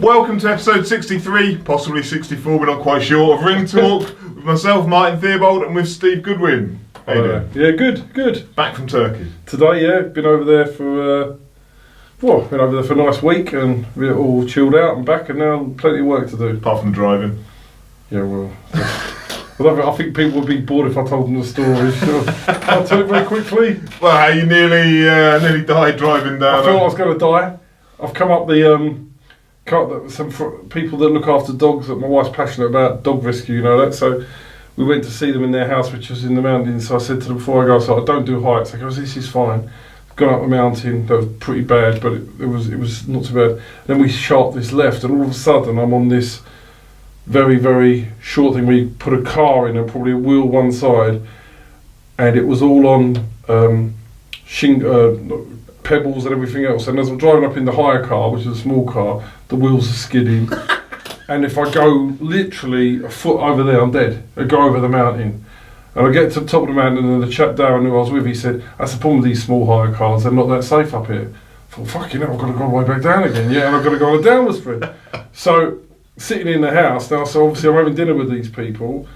Welcome to episode 63, possibly 64, we're not quite sure, of Ring Talk with myself, Martin Theobald, and with Steve Goodwin. How you doing? Yeah, good. Back from Turkey. Today, yeah, been over there for a nice week, and we're all chilled out and back, and now plenty of work to do. Apart from driving. Yeah, well, I think people would be bored if I told them the story. So I'll tell it very quickly. Well, how you nearly died driving down. I thought I was going to die. I've come up some people that look after dogs that my wife's passionate about, dog rescue, you know that. So we went to see them in their house, which was in the mountains. So I said to them before I go, I don't do heights. I go, this is fine. Gone up the mountain. That was pretty bad, but it was not too bad. Then we shot this left, and all of a sudden I'm on this very, very short thing where you put a car in and probably a wheel one side, and it was all on pebbles and everything else. And as I'm driving up in the higher car, which is a small car, the wheels are skidding. And if I go literally a foot over there, I'm dead. I go over the mountain. And I get to the top of the mountain, and then the chap Darren who I was with, he said, that's the problem with these small hire cars, they're not that safe up here. I thought, fucking hell, I've got to go all the way back down again. Yeah, and I've got to go on a downward sprint. So, sitting in the house now, so obviously I'm having dinner with these people,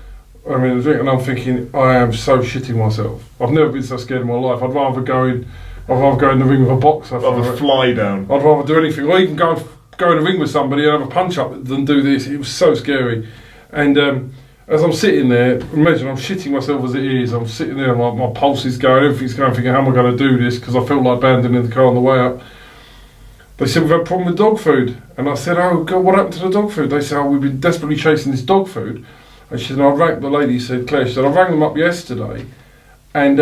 and I'm thinking, I am so shitting myself. I've never been so scared in my life. I'd rather go in the ring with a boxer. I'd rather fly down. I'd rather do anything, or even go in the ring with somebody and have a punch up than do this. It was so scary. And as I'm sitting there, imagine I'm shitting myself as it is. I'm sitting there, my pulse is going, everything's going, thinking, how am I going to do this? Because I felt like abandoning the car on the way up. They said, we've had a problem with dog food. And I said, oh God, what happened to the dog food? They said, oh, we've been desperately chasing this dog food. And she said, the lady said, Claire, she said, I rang them up yesterday, and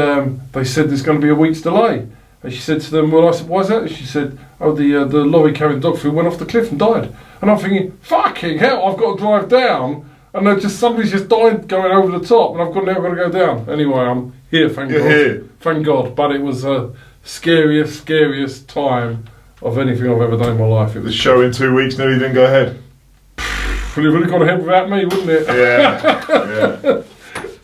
they said there's going to be a week's delay. And she said to them, well, I said, why is that? And she said, oh, the lorry carrying dog food went off the cliff and died. And I'm thinking, fucking hell, I've got to drive down, and somebody's just died going over the top, and I've got to go down. Anyway, I'm here, thank God. Here. Thank God. But it was the scariest time of anything I've ever done in my life. The show in 2 weeks nearly didn't go ahead. It would have gone ahead without me, wouldn't it? Yeah.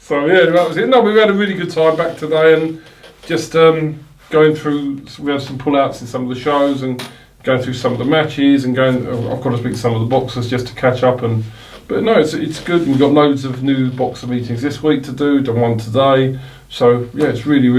So yeah, that was it. No, we've had a really good time back today, and just going through. We had some pull-outs in some of the shows, and going through some of the matches, and I've got to speak to some of the boxers just to catch up. But no, it's good. We've got loads of new boxer meetings this week to do. Done one today. So yeah, it's really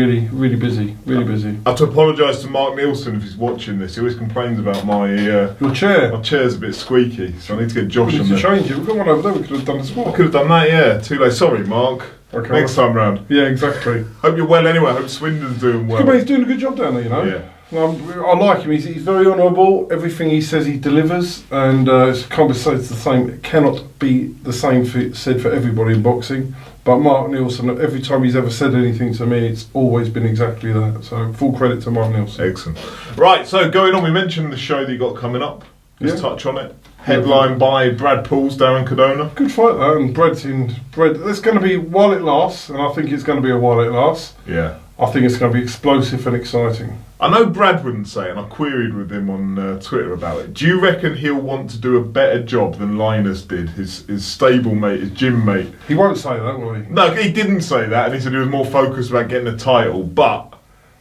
busy. Really busy. I have to apologise to Mark Nielsen if he's watching this. He always complains about my your chair. My chair's a bit squeaky, so I need to get Josh on there. Change it. We've got one over there. We could have done as well. I could have done that. Yeah, too late. Sorry, Mark. Okay, next time round. Yeah, exactly. Hope you're well anyway. Hope Swindon's doing well. He's doing a good job down there, you know. Yeah. I like him. He's very honourable. Everything he says, he delivers, and it's the same. It cannot be the same said for everybody in boxing. But Mark Nielsen, every time he's ever said anything to me, it's always been exactly that. So full credit to Mark Nielsen. Excellent. Right. So going on, we mentioned the show that you got coming up. Just touch on it. Headlined by Brad Paul's Darren Codona. Good fight though, and Brad's. It's going to be while it lasts, and I think it's going to be a while it lasts. Yeah. I think it's going to be explosive and exciting. I know Brad wouldn't say it, and I queried with him on Twitter about it. Do you reckon he'll want to do a better job than Linus did, his stable mate, his gym mate? He won't say that, will he? No, he didn't say that, and he said he was more focused about getting a title. But,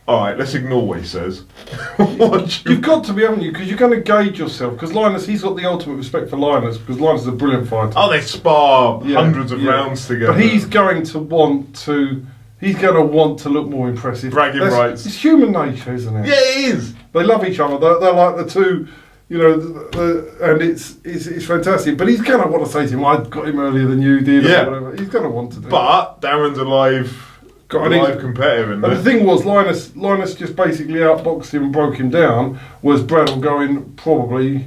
alright, let's ignore what he says. You've got to be, haven't you? Because you're going to gauge yourself. Because Linus, he's got the ultimate respect for Linus, because Linus is a brilliant fighter. Oh, they spar hundreds of rounds together. But he's going to want to look more impressive. Bragging rights. It's human nature, isn't it? Yeah, it is. They love each other. They're like the two, you know, and it's fantastic. But he's going to want to say to him, I got him earlier than you did, or whatever. He's going to want to do But Darren's a live competitor in there. And the thing was, Linus just basically outboxed him and broke him down, whereas Brad will go in probably...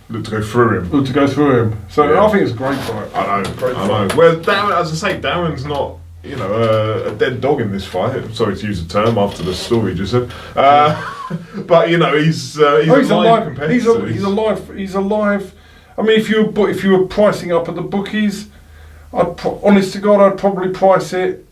Look to go through him. So I think it's a great fight. I know. Well, Darren, as I say, Darren's not... a dead dog in this fight. I'm sorry to use the term after the story just said. But he's a live competitor. He's alive. I mean, if you were pricing up at the bookies, honest to God, I'd probably price it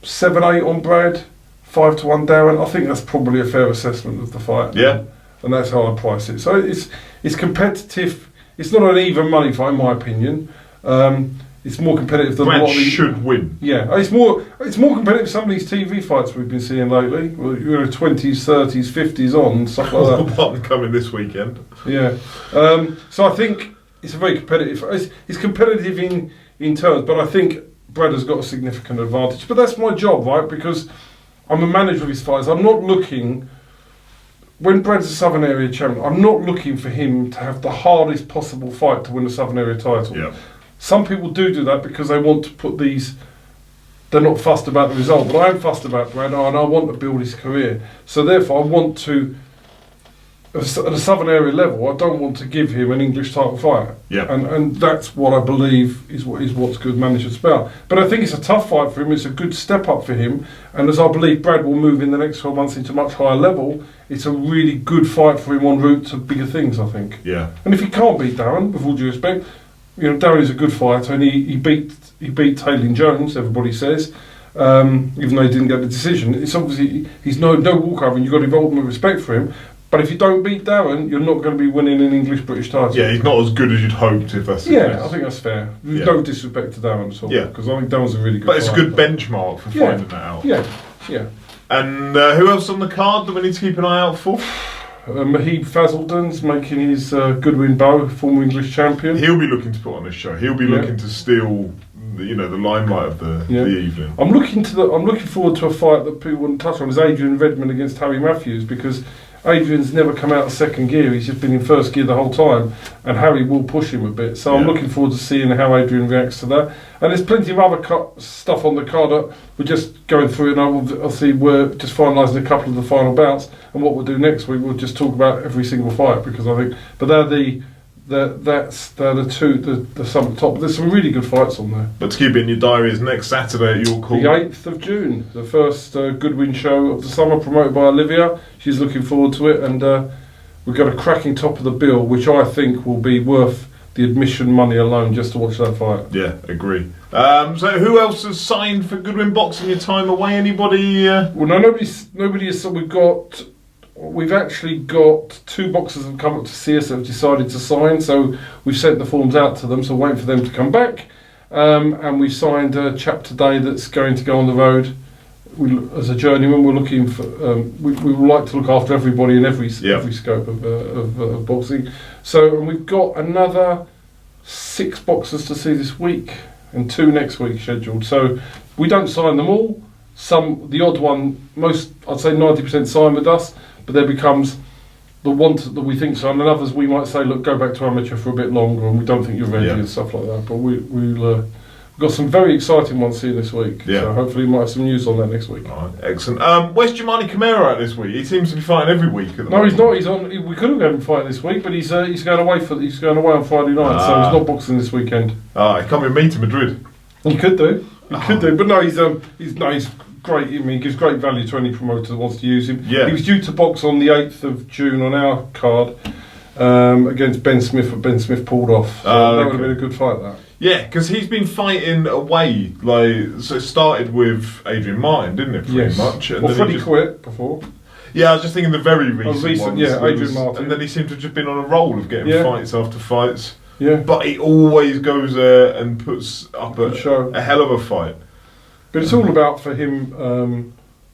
7-8 on Brad, 5-1 Darren. I think that's probably a fair assessment of the fight. Yeah, and that's how I price it. So it's competitive. It's not an even money fight, in my opinion. it's more competitive than Brad what should win. Yeah, it's more competitive than some of these TV fights we've been seeing lately. Well, 20s, 30s, 50s on and stuff like that. One coming this weekend. Yeah. So I think it's a very competitive. It's competitive in terms, but I think Brad has got a significant advantage. But that's my job, right? Because I'm a manager of his fights. I'm not looking. When Brad's a Southern Area champion, I'm not looking for him to have the hardest possible fight to win the Southern Area title. Yeah. Some people do that because they want to put these. They're not fussed about the result, but I am fussed about Brad, and I want to build his career. So therefore, I want to, at a Southern Area level, I don't want to give him an English title fight. Yeah. And that's what I believe is what's good managers about. But I think it's a tough fight for him. It's a good step up for him. And as I believe Brad will move in the next 12 months into a much higher level, it's a really good fight for him en route to bigger things, I think. Yeah. And if he can't beat Darren, with all due respect, Darren is a good fighter, and he beat Taylor Jones, everybody says, even though he didn't get the decision. It's obviously he's no walkover, and you've got to evolve with respect for him. But if you don't beat Darren, you're not going to be winning an English-British title. Yeah, he's not as good as you'd hoped, if that's the case. I think that's fair. No disrespect to Darren at all. Yeah. Because I think Darren's a really good But it's fighter. a good benchmark for finding that out. Yeah. And who else on the card that we need to keep an eye out for? Muheeb Fazeldin's making his Goodwin bow, former English champion. He'll be looking to put on a show. He'll be looking to steal, the limelight of the evening. I'm looking forward to a fight that people wouldn't touch on. Is Adrien Redman against Harry Matthews, because Adrian's never come out of second gear. He's just been in first gear the whole time, and Harry will push him a bit. So I'm looking forward to seeing how Adrien reacts to that. And there's plenty of other stuff on the card that we're just going through, and obviously we're just finalising a couple of the final bouts. And what we'll do next week, we'll just talk about every single fight, because I think, but they're the two, the some at the top. There's some really good fights on there. But to keep it in your diary is next Saturday at York Hall. The 8th of June, the first Goodwin show of the summer, promoted by Olivia. She's looking forward to it, and we've got a cracking top of the bill, which I think will be worth the admission money alone just to watch that fight. Yeah, agree. So who else has signed for Goodwin Boxing your time away? Anybody? Well, no, nobody has. We've actually got 2 boxers that have come up to see us that have decided to sign, so we've sent the forms out to them, so waiting for them to come back. And we signed a chap today that's going to go on the road. As a journeyman, we're looking for. We would like to look after everybody in every scope of boxing. So, and we've got another 6 boxers to see this week and 2 next week scheduled. So we don't sign them all. The odd one, I'd say 90% sign with us. But there becomes the one that we think so, and then others we might say, look, go back to amateur for a bit longer, and we don't think you're ready and stuff like that. But we've got some very exciting ones here this week. Yeah. So hopefully we might have some news on that next week. All right, excellent. Where's Jumaane Camero at this week? He seems to be fighting every week. At the moment. He's not. He's on. We could have had him fight this week, but he's going away on Friday night, so he's not boxing this weekend. He can't with me to Madrid. He could do. But no, he's great. I mean, he gives great value to any promoter that wants to use him. Yeah. He was due to box on the 8th of June on our card against Ben Smith, but Ben Smith pulled off. So that would have been a good fight, that. Yeah, because he's been fighting away. So it started with Adrian Martin, didn't it, pretty much? And Freddie quit before. Yeah, I was just thinking the very recent ones. Yeah, Adrien Martin. And then he seemed to have just been on a roll of getting fights after fights. Yeah. But he always goes there and puts up a hell of a fight. But it's all about, for him,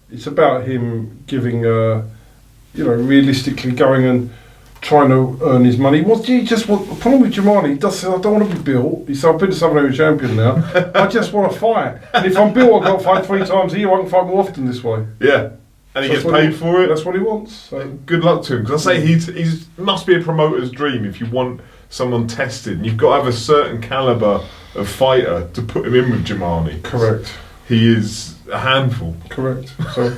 it's about him giving, realistically going and trying to earn his money. The problem with Jumaane, he does say, I don't want to be built. He said, I've been a Southern Area champion now. I just want to fight. And if I'm built, I've got to fight 3 times a year. I can fight more often this way. Yeah. And he gets paid for it. That's what he wants. So. Good luck to him. Because I say he must be a promoter's dream if you want someone tested. And you've got to have a certain calibre of fighter to put him in with Jumaane. Correct. He is a handful. Correct. So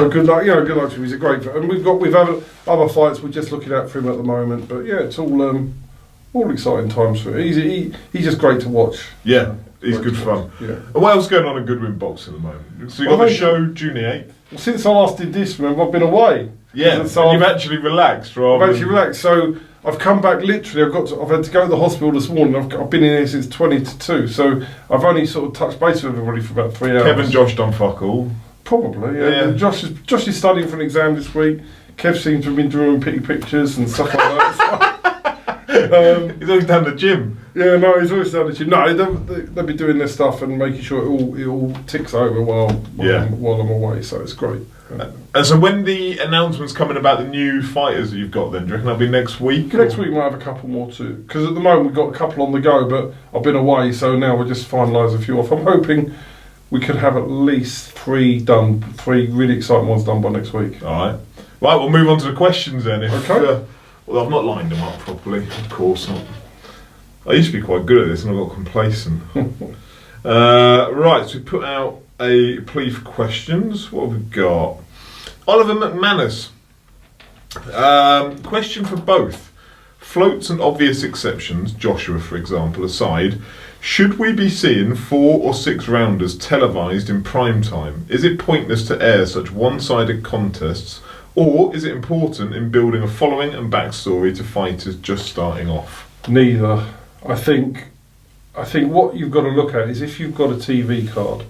good luck. Good luck to him. He's a great. And we've had other fights we're just looking at for him at the moment. But yeah, it's all exciting times for him. He's just great to watch. Yeah, he's good fun. Yeah. What else is going on in Goodwin Boxing at the moment? So you got the show June the 8th. Since I last did this, remember, I've been away. Yeah. So you've actually relaxed, right? I've actually relaxed. So I've come back literally. I've had to go to the hospital this morning. I've been in here since 20 to 2. So I've only sort of touched base with everybody for about 3 hours. Kevin Josh done fuck all. Probably, yeah. Josh is studying for an exam this week. Kev seems to have been drawing pretty pictures and stuff like that. He's always down the gym. Yeah, no, he's always done it. No, they'll be doing their stuff and making sure it all ticks over while I'm away, so it's great. And so when the announcement's coming about the new fighters that you've got then, do you reckon that'll be next week? Next week we might have a couple more too, because at the moment we've got a couple on the go, but I've been away, so now we're just finalising a few off. I'm hoping we could have at least 3 really exciting ones done by next week. Alright. Right, we'll move on to the questions then. Okay. Well, I've not lined them up properly, of course not. I used to be quite good at this and I got complacent. Right, so we put out a plea for questions. What have we got? Oliver McManus. Question for both. Floats and obvious exceptions, Joshua for example, aside, should we be seeing 4 or 6 rounders televised in prime time? Is it pointless to air such one-sided contests, or is it important in building a following and backstory to fighters just starting off? Neither. I think what you've got to look at is if you've got a TV card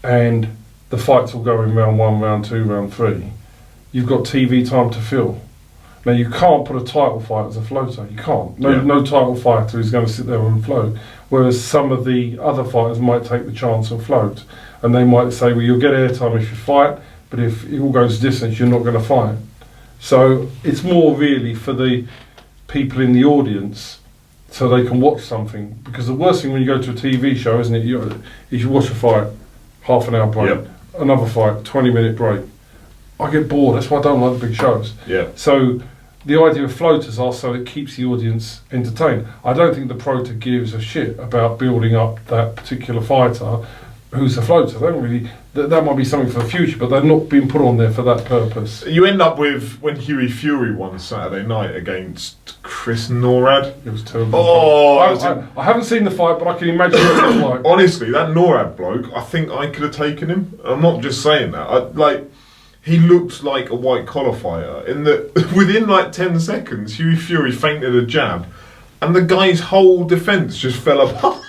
and the fights will go in round 1, round 2, round 3, you've got TV time to fill. Now you can't put a title fight as a floater. You can't. No title fighter is going to sit there and float. Whereas some of the other fighters might take the chance and float, and they might say, well, you'll get airtime if you fight, but if it all goes distance, you're not going to fight. So it's more really for the people in the audience, so they can watch something. Because the worst thing when you go to a TV show, isn't it, is you watch a fight, half an hour break, another fight, 20-minute break. I get bored. That's why I don't like the big shows. Yeah. So the idea of floaters are so it keeps the audience entertained. I don't think the promoter gives a shit about building up that particular fighter who's a floater. They don't really. That might be something for the future, but they're not being put on there for that purpose. You end up with when Hughie Fury won Saturday night against Chris Norad. It was terrible. Oh, I haven't seen the fight, but I can imagine what it was like. Honestly, that Norad bloke, I think I could have taken him. I'm not just saying that. He looked like a white collar fighter in that within like 10 seconds, Hughie Fury feinted a jab, and the guy's whole defence just fell apart.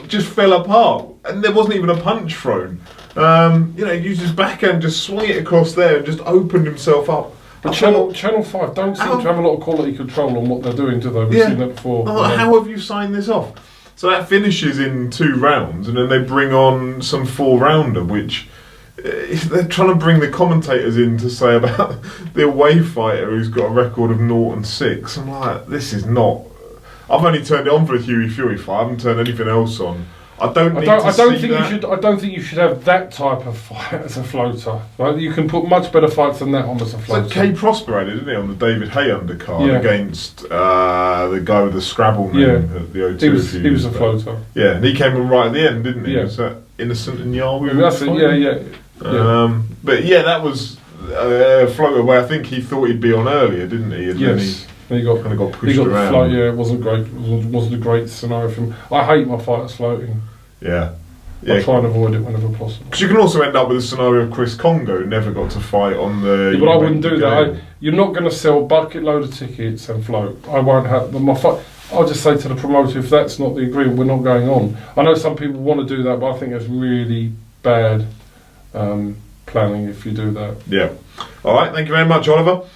Just fell apart, and there wasn't even a punch thrown. He used his backhand, just swung it across there, and just opened himself up. But Channel 5 don't seem to have a lot of quality control on what they're doing, do they? We've seen that before. How have you signed this off? So that finishes in 2 rounds, and then they bring on some 4-rounder, which they're trying to bring the commentators in to say about the away fighter who's got a record of 0-6. I'm like, this is not. I've only turned it on for the Hughie Fury fight. I haven't turned anything else on. I don't think you should have that type of fight as a floater. Right? You can put much better fights than that on as a floater. So Kay Prosper had it, didn't he, on the David Hay undercard against the guy with the Scrabble name at the O2. He was a floater. Yeah, and he came on right at the end, didn't he? Yeah. Was that Innocent and Yahweh? That's it. Yeah. But yeah, that was a floater where I think he thought he'd be on earlier, didn't he? And yes. Then he got pushed around. It wasn't great. It wasn't a great scenario for him. I hate my fighters floating. Yeah. I try and avoid it whenever possible. Because you can also end up with a scenario of Chris Congo who never got to fight on the. Yeah, but I wouldn't do that. You're not going to sell a bucket load of tickets and float. I won't have my fight. I'll just say to the promoter, if that's not the agreement, we're not going on. I know some people want to do that, but I think it's really bad planning if you do that. Yeah. All right. Thank you very much, Oliver.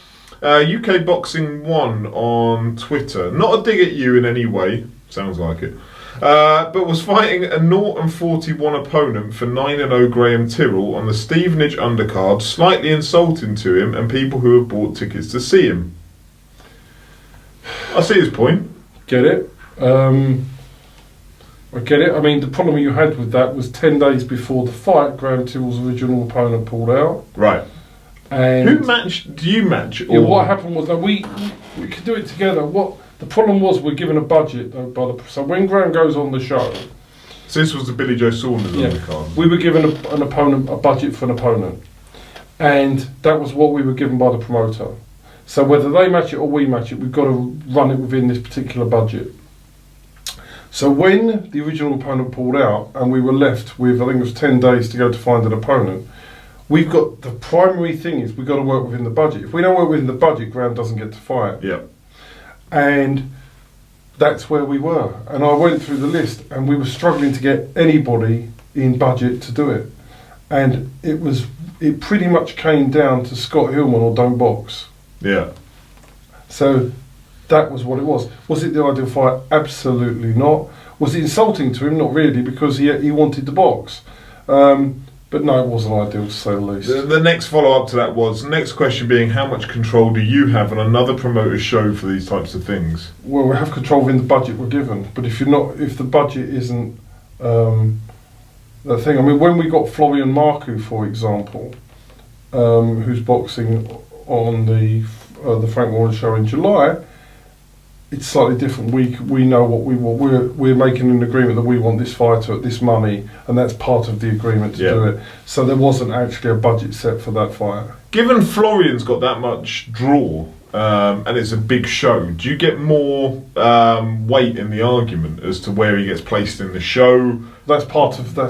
UK Boxing 1 on Twitter. Not a dig at you in any way. Sounds like it. But was fighting a 0-41 opponent for 9-0 Graham Tyrrell on the Stevenage undercard, slightly insulting to him and people who have bought tickets to see him. I see his point. Get it? I get it. I mean, the problem you had with that was 10 days before the fight, Graham Tyrrell's original opponent pulled out. Right. And who matched? Do you match? Yeah, what happened was that we could do it together. What the problem was, we're given a budget so when Graham goes on the show. So this was the Billy Joe Saunders on the card. We were given an opponent, a budget for an opponent, and that was what we were given by the promoter. So whether they match it or we match it, we've got to run it within this particular budget. So when the original opponent pulled out and we were left with, I think it was 10 days to go to find an opponent, we've got, the primary thing is we've got to work within the budget. If we don't work within the budget, Graham doesn't get to fight. Yeah. And that's where we were. And I went through the list and we were struggling to get anybody in budget to do it. And it pretty much came down to Scott Hillman or Don't Box. Yeah. So That was what it was. Was it the ideal fight? Absolutely not. Was it insulting to him? Not really, because he wanted to box. But no, it wasn't ideal, to say the least. The next follow-up to that was, next question being, how much control do you have on another promoter's show for these types of things? Well, we have control within the budget we're given. But if the budget isn't the thing, I mean, when we got Florian Marku, for example, who's boxing on the Frank Warren show in July, it's slightly different. We know what we want. We're making an agreement that we want this fighter at this money, and that's part of the agreement to do it. So there wasn't actually a budget set for that fight. Given Florian's got that much draw, and it's a big show, do you get more weight in the argument as to where he gets placed in the show? That's part of the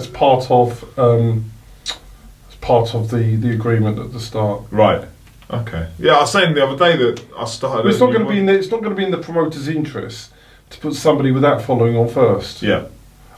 agreement at the start. Right. Okay. Yeah, I was saying the other day that I started. But it's not going to be in the promoter's interest to put somebody with that following on first. Yeah.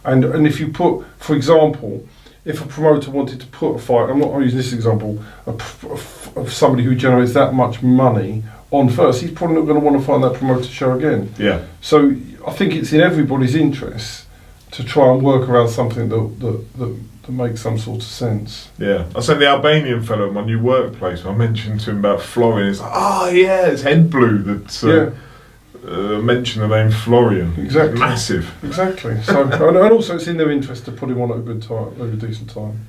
And if you put, for example, if a promoter wanted to put a fight, I'm using this example of somebody who generates that much money on first, he's probably not going to want to fight that promoter show again. Yeah. So I think it's in everybody's interest to try and work around something that makes some sort of sense. Yeah. I sent the Albanian fellow at my new workplace. I mentioned to him about Florian. He's like, oh yeah, it's head blue that mentioned the name Florian. Exactly. Massive. Exactly. So and also it's in their interest to put him on at a good time, at a decent time.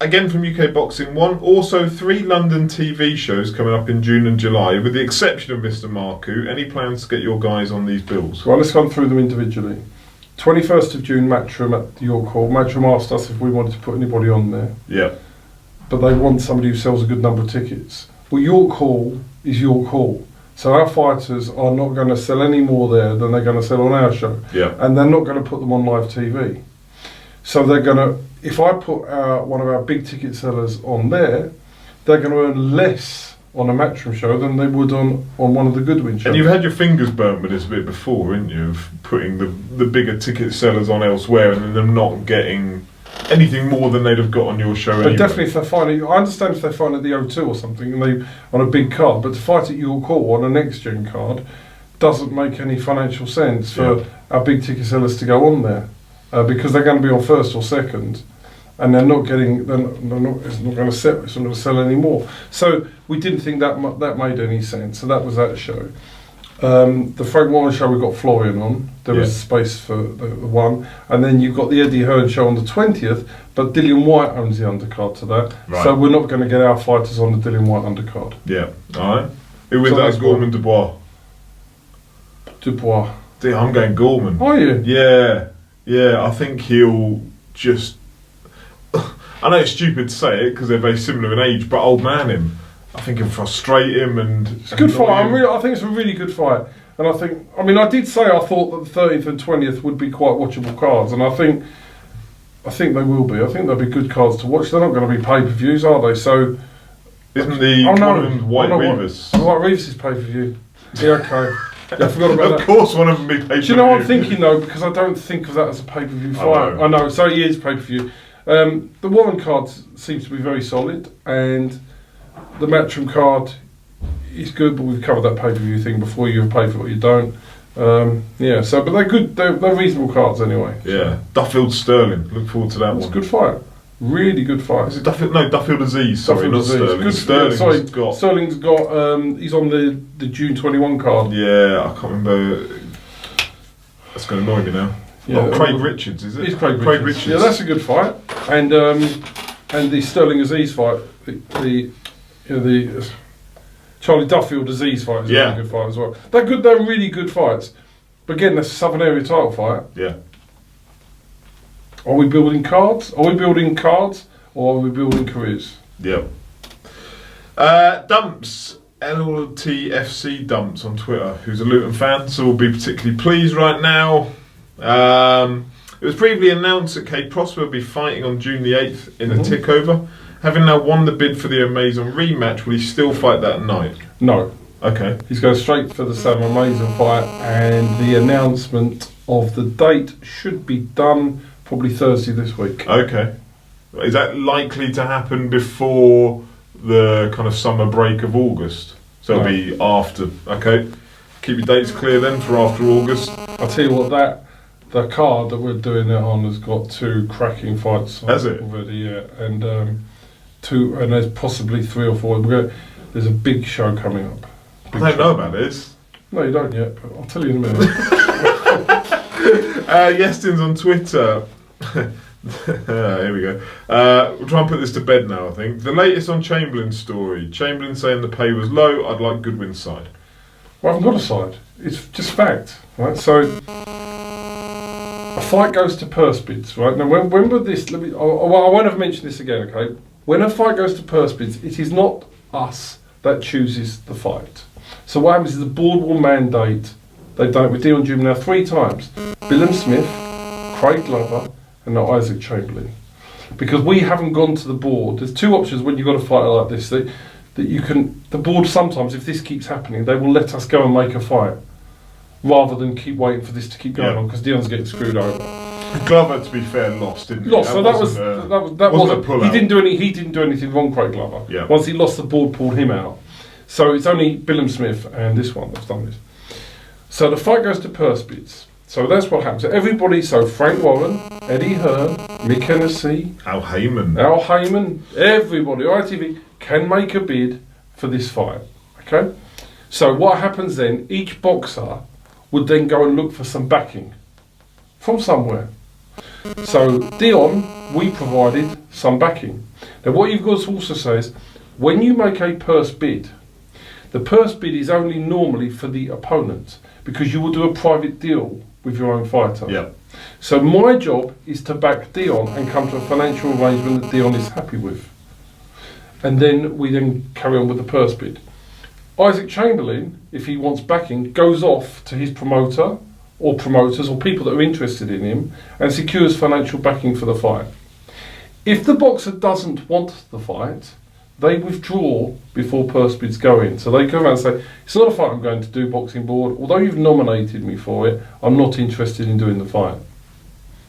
Again from UK Boxing 1, also 3 London TV shows coming up in June and July, with the exception of Mr. Marku. Any plans to get your guys on these bills? Well, let's run through them individually. 21st of June, Matchroom at York Hall. Matchroom asked us if we wanted to put anybody on there. Yeah. But they want somebody who sells a good number of tickets. Well, York Hall is York Hall. So our fighters are not going to sell any more there than they're going to sell on our show. Yeah. And they're not going to put them on live TV. So they're going to, if I put one of our big ticket sellers on there, they're going to earn less on a Matchroom show than they would on one of the Goodwin shows. And you've had your fingers burnt with this a bit before, haven't you, of putting the bigger ticket sellers on elsewhere and then them not getting anything more than they'd have got on your show anyway. But definitely if they're fighting, I understand if they're fighting at the O2 or something and they on a big card, but to fight at York Hall on a next gen card doesn't make any financial sense for our big ticket sellers to go on there because they're going to be on first or second. And they're not getting. It's not going to sell anymore. So we didn't think that made any sense. So that was that show. The Frank Warren show, we got Florian on. There was space for the one, and then you've got the Eddie Hearn show on the 20th. But Dillian White owns the undercard to that, so we're not going to get our fighters on the Dillian White undercard. Yeah. All right. Who with that? Gorman Dubois. Dubois. Yeah, I'm going Gorman. Are you? Yeah. Yeah. I think he'll just. I know it's stupid to say it because they're very similar in age, but old man him. I think he'll frustrate him and... It's a good fight. I think it's a really good fight. And I did say I thought that the 30th and 20th would be quite watchable cards, and I think they will be. I think they'll be good cards to watch. They're not going to be pay-per-views, are they? So... Isn't the one of them's White Revis? White Revis is pay-per-view. Yeah, okay. Yeah, I forgot about that. Of course one of them be pay-per-view. Do you know what I'm thinking, though? Because I don't think of that as a pay-per-view fight. I know. So he is pay-per-view. The Warren card seems to be very solid, and the Matchroom card is good, but we've covered that pay-per-view thing before. You pay for what you don't. But they're good. They're reasonable cards anyway. Yeah. So. Duffield Sterling. Look forward to that one. It's a good fight. Really good fight. Is it Duffield? No, Duffield Aziz. Sorry, not Sterling. Good, Sterling's got. Sterling's got. He's on the June 21 card. Yeah, I can't remember. That's going to annoy me now. Yeah, Craig Richards, is it? It's Craig Richards. Yeah, that's a good fight. And the Sterling Aziz fight, the Charlie Duffield Aziz fight is a really good fight as well. They're good. They're really good fights. But again, that's a Southern Area title fight. Yeah. Are we building cards? Or are we building careers? Yeah. Dumps. LTFC Dumps on Twitter, who's a Luton fan, so we'll be particularly pleased right now. It was previously announced that Kay Prosper will be fighting on June the 8th in a takeover. Having now won the bid for the Amazon rematch, will he still fight that night? No. Okay. He's going straight for the Sam Amazon fight, and the announcement of the date should be done probably Thursday this week. Okay. Is that likely to happen before the kind of summer break of August? So it'll be after. Okay. Keep your dates clear then for after August. I'll tell you what, the card that we're doing it on has got 2 cracking fights Has it? already, yeah. And and there's possibly 3 or 4. There's a big show coming up. I don't know about this. No, you don't yet, but I'll tell you in a minute. Yestin's on Twitter. Here we go. We'll try and put this to bed now, I think. The latest on Chamberlain's story. Chamberlain saying the pay was low. I'd like Goodwin's side. Well, I haven't got a side. It's just fact, right? So a fight goes to purse bids, right? Now, when would this? I won't have mentioned this again, okay? When a fight goes to purse bids, it is not us that chooses the fight. So what happens is the board will mandate. They've done it with Dion Jim now 3 times. Billum Smith, Craig Glover, and now Isaac Chamberlain. Because we haven't gone to the board. There's 2 options when you've got a fighter like this. That you can, the board sometimes, if this keeps happening, they will let us go and make a fight rather than keep waiting for this to keep going on because Dion's getting screwed over. Glover, to be fair, lost, didn't he? Lost, so that wasn't. He didn't do anything wrong, Craig Glover. Yeah. Once he lost, the board pulled him out. So it's only Billum Smith and this one that's done this. So the fight goes to purse bids. So that's what happens. Everybody, so Frank Warren, Eddie Hearn, Mick Hennessy, Al Heyman, everybody, ITV can make a bid for this fight. Okay? So what happens then, each boxer would then go and look for some backing from somewhere. So Dion, we provided some backing. Now what you've got to also say is, when you make a purse bid, the purse bid is only normally for the opponent because you will do a private deal with your own fighter. Yeah. So my job is to back Dion and come to a financial arrangement that Dion is happy with. And then we then carry on with the purse bid. Isaac Chamberlain, if he wants backing, goes off to his promoter or promoters or people that are interested in him and secures financial backing for the fight. If the boxer doesn't want the fight, they withdraw before purse bids go in. So they come around and say, it's not a fight I'm going to do, boxing board. Although you've nominated me for it, I'm not interested in doing the fight.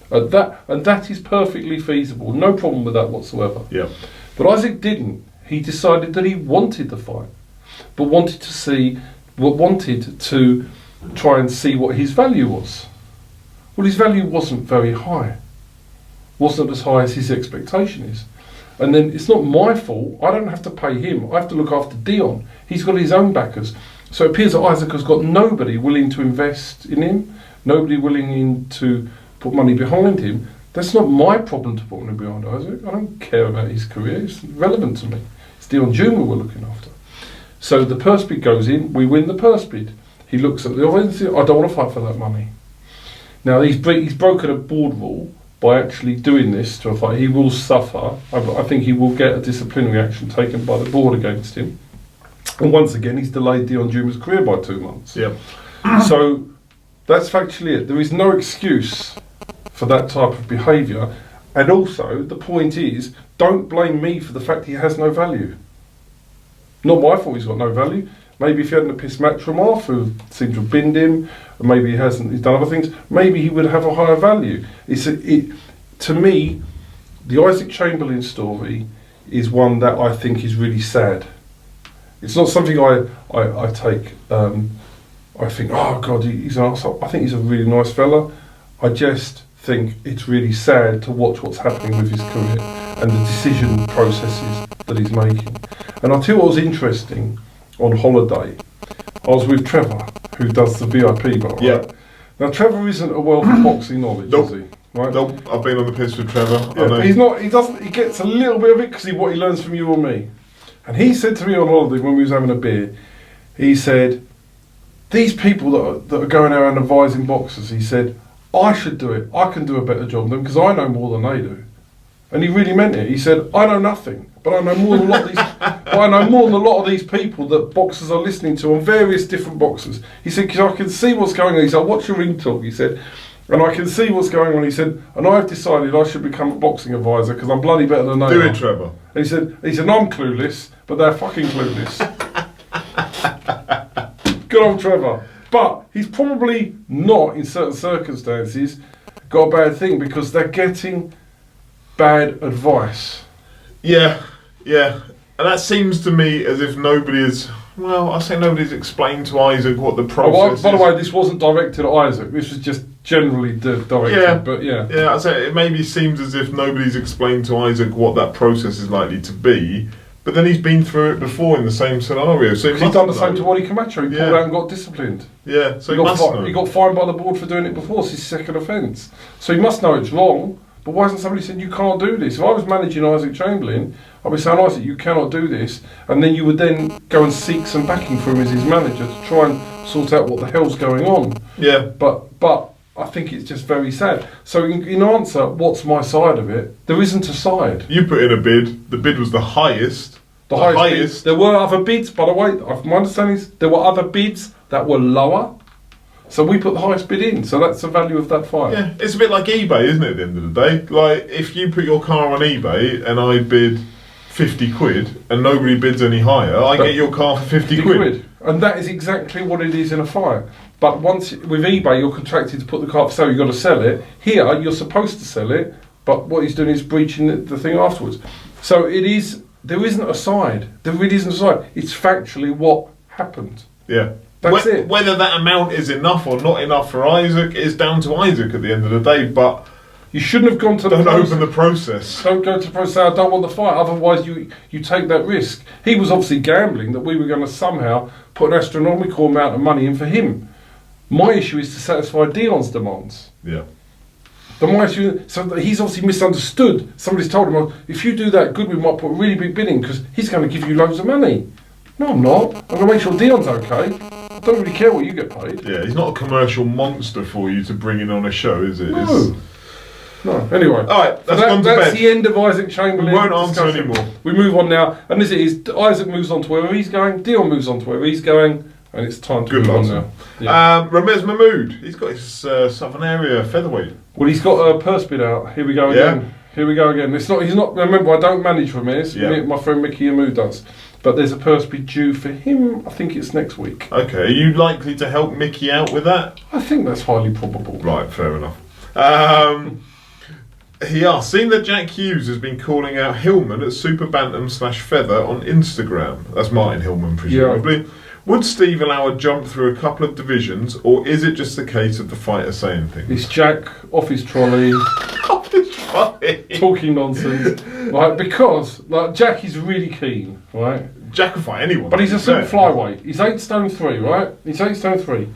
And that is perfectly feasible. No problem with that whatsoever. Yeah. But Isaac didn't. He decided that he wanted the fight, but wanted to try and see what his value was. Well, his value wasn't very high. Wasn't as high as his expectation is. And then it's not my fault. I don't have to pay him. I have to look after Dion. He's got his own backers. So it appears that Isaac has got nobody willing to invest in him, nobody willing to put money behind him. That's not my problem to put money behind Isaac. I don't care about his career. It's relevant to me. It's Dion Jr. we're looking after. So the purse bid goes in. We win the purse bid. He looks at the audience. I don't want to fight for that money. Now he's broken a board rule by actually doing this to a fight. He will suffer. I think he will get a disciplinary action taken by the board against him. And once again, he's delayed Dion Jr.'s career by 2 months. Yeah. So that's factually it. There is no excuse for that type of behaviour. And also, the point is, don't blame me for the fact he has no value. Not my fault he's got no value. Maybe if he hadn't pissed Matchroom off, who seemed to have binned him, or maybe he's done other things, maybe he would have a higher value. To me, the Isaac Chamberlain story is one that I think is really sad. It's not something I take, I think, oh God, he's an arsehole. I think he's a really nice fella. I just think it's really sad to watch what's happening with his career and the decision processes that he's making. And I'll tell you what was interesting. On holiday, I was with Trevor, who does the VIP bar. Right? Yeah. Now Trevor isn't a wealth of boxing knowledge, Nope. is he? Right? Nope. I've been on the piss with Trevor. Yeah, I know. he's not. He doesn't. He gets a little bit of it because what he learns from you or me. And he said to me on holiday when we was having a beer, he said, "These people that are going around advising boxers," he said, "I should do it. I can do a better job than them because I know more than they do." And he really meant it. He said, "I know nothing, but I know more than a lot of these. I know more than a lot of these people that boxers are listening to on various different boxers." He said, "Because I can see what's going on." He said, "I watch your ring talk." He said, "And I can see what's going on." He said, "And I've decided I should become a boxing advisor because I'm bloody better than they Do are." it, Trevor. And he said, "I'm clueless, but they're fucking clueless." Good old Trevor. But he's probably not, in certain circumstances, got a bad thing because they're getting bad advice. Yeah. And that seems to me as if nobody is Well, I say nobody's explained to Isaac what the process is. By the way, this wasn't directed at Isaac. This was just generally directed. Yeah, but yeah. Yeah, I say it maybe seems as if nobody's explained to Isaac what that process is likely to be. But then he's been through it before in the same scenario. So he's done the same to Wally Camacho. He pulled out and got disciplined. Yeah, so he got fined by the board for doing it before. It's his second offence. So he must know it's wrong. But why hasn't somebody said you can't do this? If I was managing Isaac Chamberlain, I'd be saying, Isaac, you cannot do this. And then you would then go and seek some backing from him as his manager to try and sort out what the hell's going on. Yeah. But I think it's just very sad. So in answer, what's my side of it? There isn't a side. You put in a bid. The bid was the highest. The highest. There were other bids, by the way. My understanding is there were other bids that were lower. So we put the highest bid in. So that's the value of that fight. Yeah, it's a bit like eBay, isn't it, at the end of the day? Like, if you put your car on eBay and I bid 50 quid and nobody bids any higher, I get your car for 50 quid. And that is exactly what it is in a fight. But once with eBay, you're contracted to put the car for sale, you've got to sell it. Here, you're supposed to sell it, but what he's doing is breaching the thing afterwards. So it is, there isn't a side. There really isn't a side. It's factually what happened. Yeah. That's it. Whether that amount is enough or not enough for Isaac is down to Isaac at the end of the day, but you shouldn't have gone to don't open the process. Don't go to the process. I don't want the fight. Otherwise, you take that risk. He was obviously gambling that we were going to somehow put an astronomical amount of money in for him. My issue is to satisfy Dion's demands. Yeah. But my issue, so he's obviously misunderstood. Somebody's told him, if you do that, Goodwin might put a really big bid in because he's going to give you loads of money. No, I'm not. I'm going to make sure Dion's okay. I don't really care what you get paid. Yeah, he's not a commercial monster for you to bring in on a show, is it? No. Anyway. Alright, that's the end of Isaac Chamberlain. We won't answer anymore. We move on now. And as it is, Isaac moves on to wherever he's going, Dion moves on to wherever he's going, and it's time to move on now. Yeah. Ramez Mahmood, he's got his Southern Area featherweight. Well, he's got a purse bid out. Here we go again. Here we go again. He's not. Remember, I don't manage Ramez. My friend Mickey Amu does. But there's a purse bid due for him. I think it's next week. Okay, are you likely to help Mickey out with that? I think that's highly probable. Right, fair enough. He asked, seeing that Jack Hughes has been calling out Hillman at Super Bantam /Feather on Instagram. That's Martin Hillman, presumably. Yeah. Would Steve allow a jump through a couple of divisions, or is it just a case of the fighter saying things? It's Jack off his trolley. Off his trolley? Talking nonsense. Right, because Jack is really keen, right? Jack will fight anyone. But he's a super flyweight. He's 8 stone 3, right? He's 8 stone 3.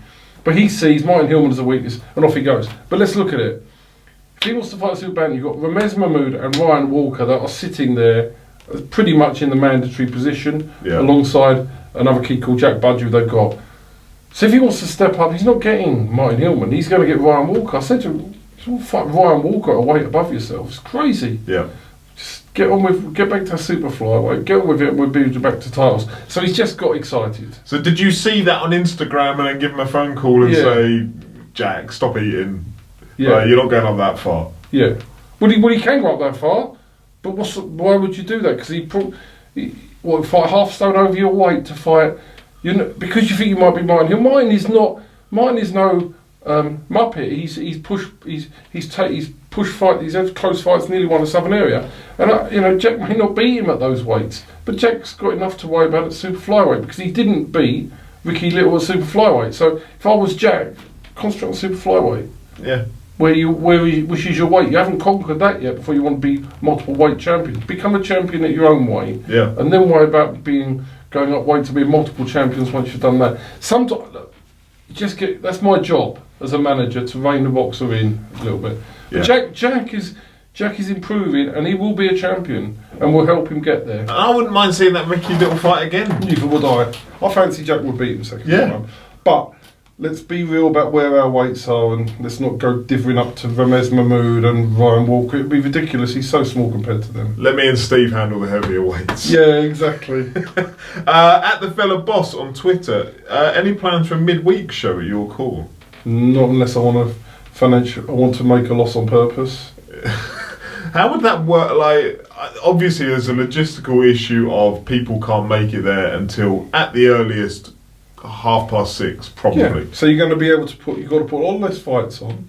But he sees Martin Hillman as a weakness, and off he goes. But let's look at it. If he wants to fight Super Bantam, you've got Ramez Mahmood and Ryan Walker that are sitting there pretty much in the mandatory position, alongside another kid called Jack Budge who they've got. So if he wants to step up, he's not getting Martin Hillman, he's going to get Ryan Walker. I said to him, you want to fight Ryan Walker at a weight above yourself? It's crazy. Yeah. Just get back to super flyweight, get on with it, and we'll be back to titles. So he's just got excited. So did you see that on Instagram and then give him a phone call and say, Jack, stop eating? Yeah. You're not going up that far. Yeah. Well, he can go up that far, but why would you do that? Because he fight half stone over your weight to fight, because you think you might be Martin Hill. Martin is no muppet. He's pushed fight. He's had close fights, nearly won the Southern Area, and Jack may not beat him at those weights, but Jack's got enough to worry about at super flyweight because he didn't beat Ricky Little at super flyweight. So if I was Jack, concentrate on super flyweight. Yeah. Which is your weight. You haven't conquered that yet before you want to be multiple weight champion. Become a champion at your own weight, and then worry about going up weight to be multiple champions once you've done that. Sometimes, that's my job as a manager to rein the boxer in a little bit. Yeah. But Jack is improving, and he will be a champion, and we'll help him get there. I wouldn't mind seeing that Ricky Little fight again. Neither would I. I fancy Jack would beat him second time. But let's be real about where our weights are, and let's not go divvying up to Ramez Mahmood and Ryan Walker. It'd be ridiculous. He's so small compared to them. Let me and Steve handle the heavier weights. Yeah, exactly. At the fella boss on Twitter, any plans for a midweek show at your call? Not unless I want to make a loss on purpose. How would that work? Like, obviously, there's a logistical issue of people can't make it there until at the earliest 6:30, probably. Yeah. So you're going to be able to you've got to put all those fights on,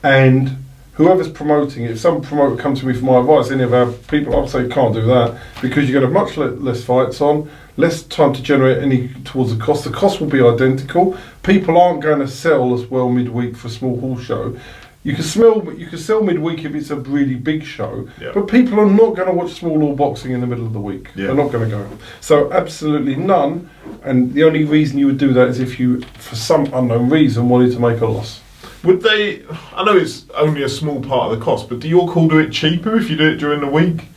and whoever's promoting it, if some promoter comes to me for my advice, any of our people, I'd say can't do that, because you're going to have much less fights on, less time to generate any towards the cost. The cost will be identical. People aren't going to sell as well midweek for a small hall show. You can sell midweek if it's a really big show, but people are not going to watch small hall boxing in the middle of the week. They're not going to go. So absolutely none. And the only reason you would do that is if you, for some unknown reason, wanted to make a loss. Would they? I know it's only a small part of the cost, but do York Hall do it cheaper if you do it during the week?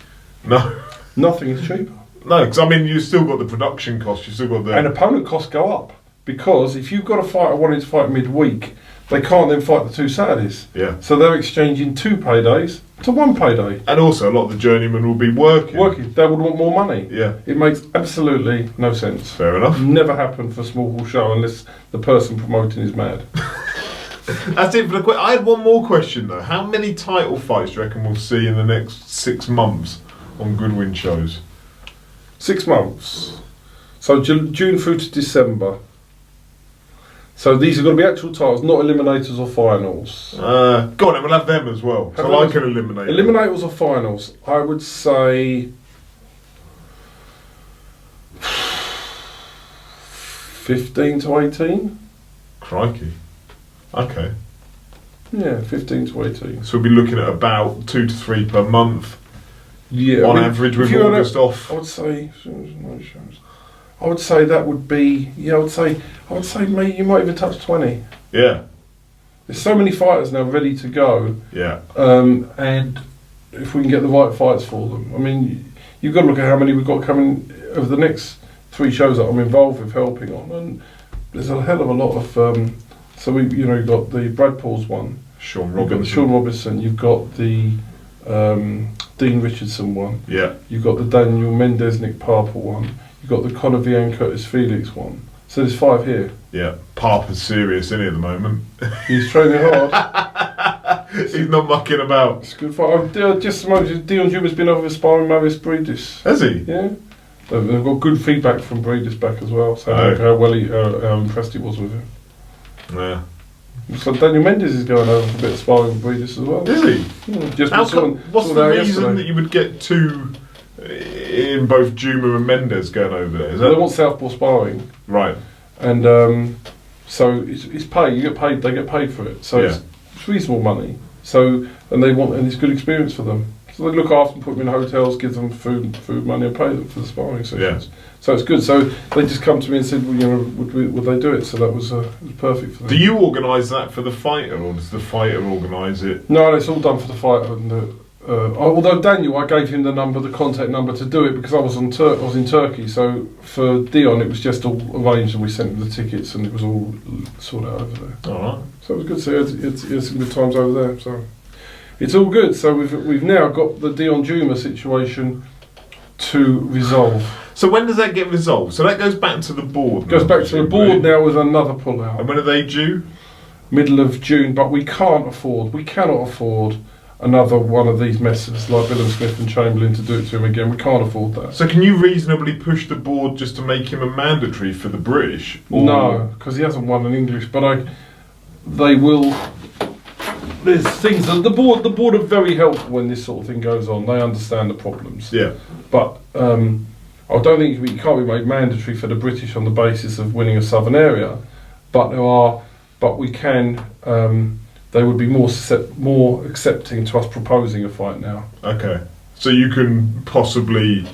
No. Nothing is cheaper. No, because I mean, you've still got the production cost. You've still got the... And opponent costs go up. Because if you've got a fighter wanting to fight midweek, they can't then fight the 2 Saturdays. Yeah. So they're exchanging 2 paydays to 1 payday. And also, a lot of the journeymen will be working. They would want more money. Yeah. It makes absolutely no sense. Fair enough. Never happened for a small hall show unless the person promoting is mad. That's it for the I had one more question though. How many title fights do you reckon we'll see in the next 6 months on Goodwin shows? 6 months. So June through to December. So these are going to be actual titles, not eliminators or finals. Go on then, we'll have them as well. So I can eliminate them. Eliminators or finals, I would say 15 to 18. Crikey. Okay. Yeah, 15 to 18. So we'll be looking at about 2 to 3 per month. Yeah. On average with August off. I would say that would be, I would say mate, you might even touch 20. Yeah. There's so many fighters now ready to go. Yeah. And if we can get the right fights for them. I mean, you've got to look at how many we've got coming over the next 3 shows that I'm involved with helping on. And there's a hell of a lot of, so you've got the Brad Paul's one. Sean You've got the Sean Robinson. You've got the Dean Richardson one. Yeah. You've got the Daniel Mendez, Nick Parper one. You've got the Conor Vian Curtis Felix one. So there's 5 here. Yeah. Parper's serious, isn't he, at the moment? He's training hard. He's not mucking about. It's a good fight. Just Dion Juma's been over sparring Marius Breedis. Has he? Yeah. They've got good feedback from Breedis back as well. So how impressed he was with him. Yeah. So Daniel Mendes is going over for a bit of sparring with Breedis as well. Is he? What's the reason that you would get 2 in both Juma and Mendes going over there? They want southpaw sparring. Right. And so it's paid. You get paid. They get paid for it. So it's reasonable money. So and it's good experience for them. So they look after them, put them in hotels, give them food money, and pay them for the sparring sessions. Yeah. So it's good. So they just come to me and said, well, would they do it? So that was perfect for them. Do you organise that for the fighter, or does the fighter organise it? No, it's all done for the fighter. And, although Daniel, I gave him the contact number to do it because I was in Turkey. So for Dion, it was just all arranged, and we sent him the tickets, and it was all sorted out over there. All right. So it was good. So he had some good times over there. So it's all good. So we've now got the Dion Juma situation to resolve. So when does that get resolved? So that goes back to the board. Goes back to the board now with another pull-out. And when are they due? Middle of June. But we cannot afford another one of these messes like Bill and Smith and Chamberlain to do it to him again. We can't afford that. So can you reasonably push the board just to make him a mandatory for the British? Or? No, because he hasn't won in English. But they will. There's things that the board are very helpful when this sort of thing goes on. They understand the problems. Yeah. But I don't think it can't be made mandatory for the British on the basis of winning a southern area. But we can. They would be more accepting to us proposing a fight now. Okay. So you can possibly